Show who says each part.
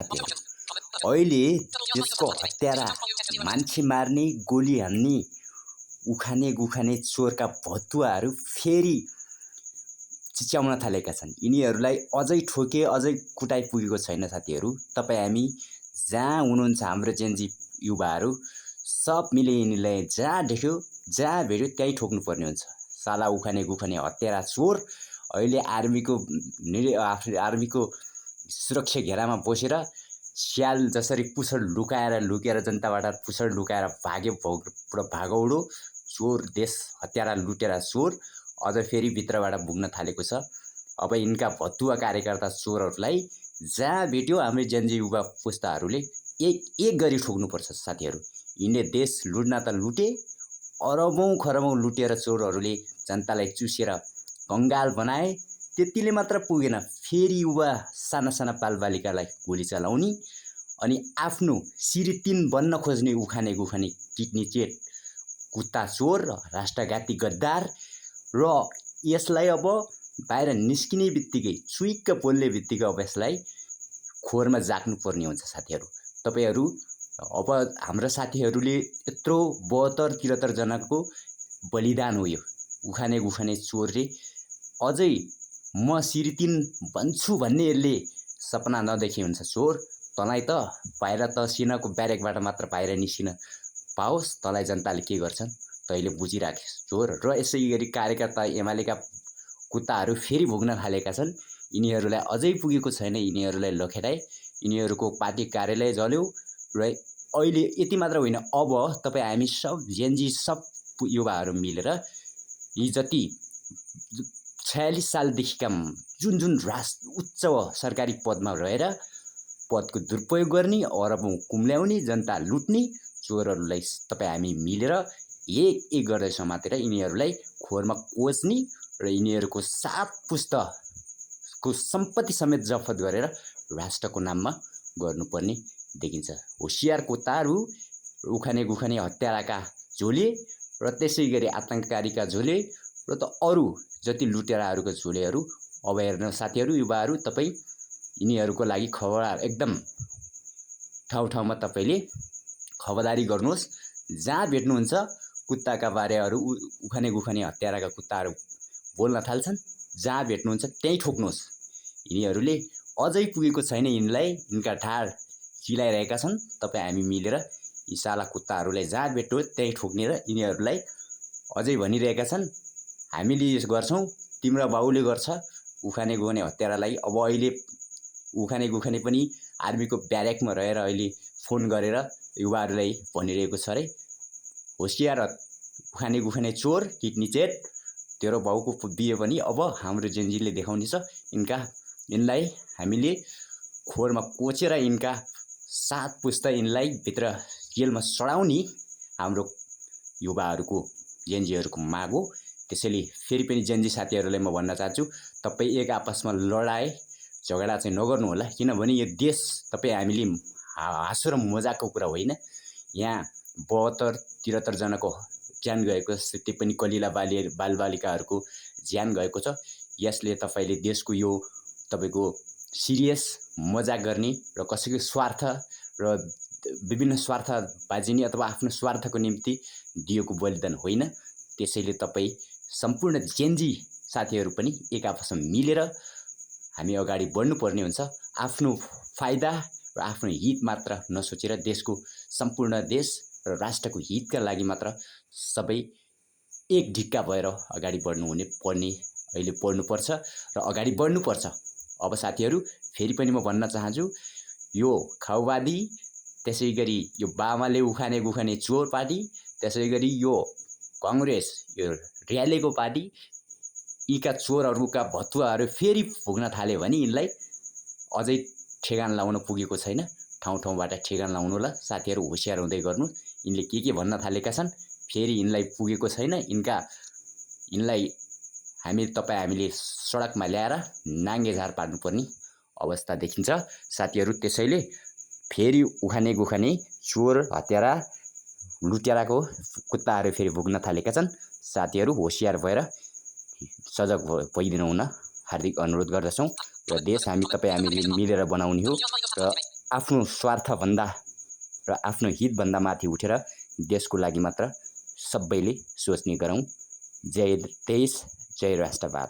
Speaker 1: अहिले त्यसको हत्यारा, मान्छे मार्ने, गोली हान्ने, उखाने गुखाने चोरका भतुवाहरू फेरि चिच्याउन थालेका छन्। यिनीहरूलाई अझै ठोके, अझै कुटाइ पुगेको छैन साथीहरू। तपाईँ हामी जहाँ हुनुहुन्छ हाम्रो जेनजी युवाहरू सब मिले यिनीलाई जहाँ देख्यो, जहाँ भेट्यो त्यहीँ ठोक्नुपर्ने हुन्छ। साला उखाने गुखाने हत्यारा चोर अहिले आर्मीको सुरक्षा घेरामा बसेर स्याल जसरी पुछड लुकेर जनताबाट पुछड लुकाएर भागौडो चोर, देश हत्यारा लुटेरा चोर अझ फेरि भित्रबाट भुग्न थालेको छ। अब यिनका भतुवा कार्यकर्ता चोरहरूलाई जहाँ भेट्यो हाम्रो जेनजी युवा पुस्ताहरूले एक गरी ठोक्नुपर्छ साथीहरू। यिनले देश लुट्न त लुटे, अरबौं खरबौं लुटेर चोरहरूले जनतालाई चुसेर कंगाल बनाए। त्यतिले मात्र पुगेन, फेरि युवा साना साना बालबालिकालाई गोली चलाउने अनि आफ्नो सिरितिन बन्न खोज्ने उखाने गुखाने किडनी चेट कुत्ता चोर, राष्ट्रघाती गद्दार। र यसलाई अब बाहिर निस्किने बित्तिकै चुइक्क बोल्ने बित्तिकै अब यसलाई खोरमा जाग्नुपर्ने हुन्छ साथीहरू। तपाईहरू अब हाम्रो साथीहरूले यत्रो 72-73 जनाको बलिदान हो यो उखाने गुखाने चोरले। अझै म सिरितिन बन्छु भन्ने यसले सपना नदेखे हुन्छ चोर। तँलाई त बाहिर त सेनाको ब्यारेकबाट मात्र बाहिर निस्किन पाओस्, तँलाई जनताले के गर्छन् तैँले बुझिराखेस् चोर। र यसै गरी कार्यकर्ता एमालेका कुत्ताहरू फेरि भोग्न थालेका छन्। यिनीहरूलाई अझै पुगेको छैन, यिनीहरूलाई लखेटाए, यिनीहरूको पार्टी कार्यालय जल्यो। र अहिले यति मात्र होइन, अब तपाईँ हामी सब जेनजी सब युवाहरू मिलेर यी जति 46 सालदेखिका जुन उच्च सरकारी पदमा रहेर पदको दुरुपयोग गर्ने, अरबौं कुम्ल्याउने, जनता लुट्ने चोरहरूलाई तपाईँ हामी मिलेर एक गर्दै समातेर यिनीहरूलाई खोरमा कोच्ने र यिनीहरूको 7 पुस्ताको सम्पत्ति समेत जफत गरेर राष्ट्रको नाममा गर्नुपर्ने देखिन्छ। होसियार कुत्ताहरू, उखाने गुखाने हत्याराका झोले र त्यसै गरी आतंककारीका झोले र त अरू जति लुटेराहरूको झोलेहरू अब हेर्नु साथीहरू, युवाहरू तपाईँ यिनीहरूको लागि खबर एकदम ठाउँ तपाईँले खबरदारी गर्नुहोस्। जहाँ भेट्नुहुन्छ कुत्ताका बारेहरू, उखाने गुखाने हत्याराका कुत्ताहरू बोल्न थाल्छन्, जहाँ भेट्नुहुन्छ त्यहीँ ठोक्नुहोस्। यिनीहरूले अझै पुगेको छैन, यिनका ढाड चिलाइरहेका छन्। तपाईँ हामी मिलेर यी साला कुत्ताहरूलाई जहाँ भेट्यो त्यहीँ ठोक्ने र यिनीहरूलाई अझै भनिरहेका छन् हामीले गर्छौँ, तिम्रो बाउले गर्छ उखाने गुखाने हत्यारालाई। अब अहिले उखाने गुखाने पनि आर्मीको ब्यारेकमा रहेर अहिले फोन गरेर युवाहरूलाई भनिरहेको छ रे, होसियार उखाने गुखाने चोर, किडनी चेट, तेरो बाउको बिहे पनि अब हाम्रो जेनजीले देखाउनेछ। यिनलाई हामीले खोरमा कोचेर यिनका 7 पुस्ता यिनलाई भित्र जेलमा सडाउने हाम्रो युवाहरूको जेनजीहरूको माग हो। त्यसैले फेरि पनि जेनजी साथीहरूलाई म भन्न चाहन्छु, तपाईँ एक आपसमा लडाइ झगडा चाहिँ नगर्नु होला, किनभने यो देश तपाईँ हामीले हाँसो र मजाकको कुरा होइन। यहाँ 72-73 जनाको ज्यान गएको, त्यो पनि कलिला बालबालिकाहरूको ज्यान गएको छ। यसले तपाईँले देशको यो तपाईँको सिरियस मजाक गर्ने र कसैको स्वार्थ र विभिन्न स्वार्थ बाजिने अथवा आफ्नो स्वार्थको निम्ति दिएको बलिदान होइन। त्यसैले तपाईँ सम्पूर्ण जेनजी साथीहरू पनि एक आपसमा मिलेर हामी अगाडि बढ्नुपर्ने हुन्छ। आफ्नो फाइदा र आफ्नो हित मात्र नसोचेर देशको सम्पूर्ण देश र राष्ट्रको हितका लागि मात्र सबै एक ढिक्का भएर अगाडि अहिले बढ्नुपर्छ र अगाडि बढ्नुपर्छ। अब साथीहरू फेरि पनि म भन्न चाहन्छु, यो खाउवादी, त्यसै गरी यो बामाले उखाने गुखाने चोर पार्टी, त्यसै गरी यो कांग्रेस, यो र्यालीको पार्टी, यीका चोरहरूका भतुवाहरू फेरि भोग्न थाल्यो भने यिनलाई अझै ठेगान लाउन पुगेको छैन। ठाउँबाट ठेगान लाउनु होला साथीहरू, होसियार हुँदै गर्नु। यिनले के भन्न थालेका छन् फेरि यिनलाई पुगेको छैन। यिनलाई हामीले सडकमा ल्याएर नाङ्गे झार पार्नुपर्ने अवस्था देखिन्छ साथीहरू। त्यसैले फेरि उखाने गुखाने चोर, हत्यारा, लुटेराको कुत्ताहरू फेरि भोग्न थालेका छन्। साथीहरू होसियार भएर सजग भइदिनु हुन हार्दिक अनुरोध गर्दछौँ। र देश हामीले मिलेर बनाउने हो र आफ्नो स्वार्थभन्दा र आफ्नो हितभन्दा माथि उठेर देशको लागि मात्र सबैले सोच्ने गरौँ। जय देश, जय राष्ट्रवाद।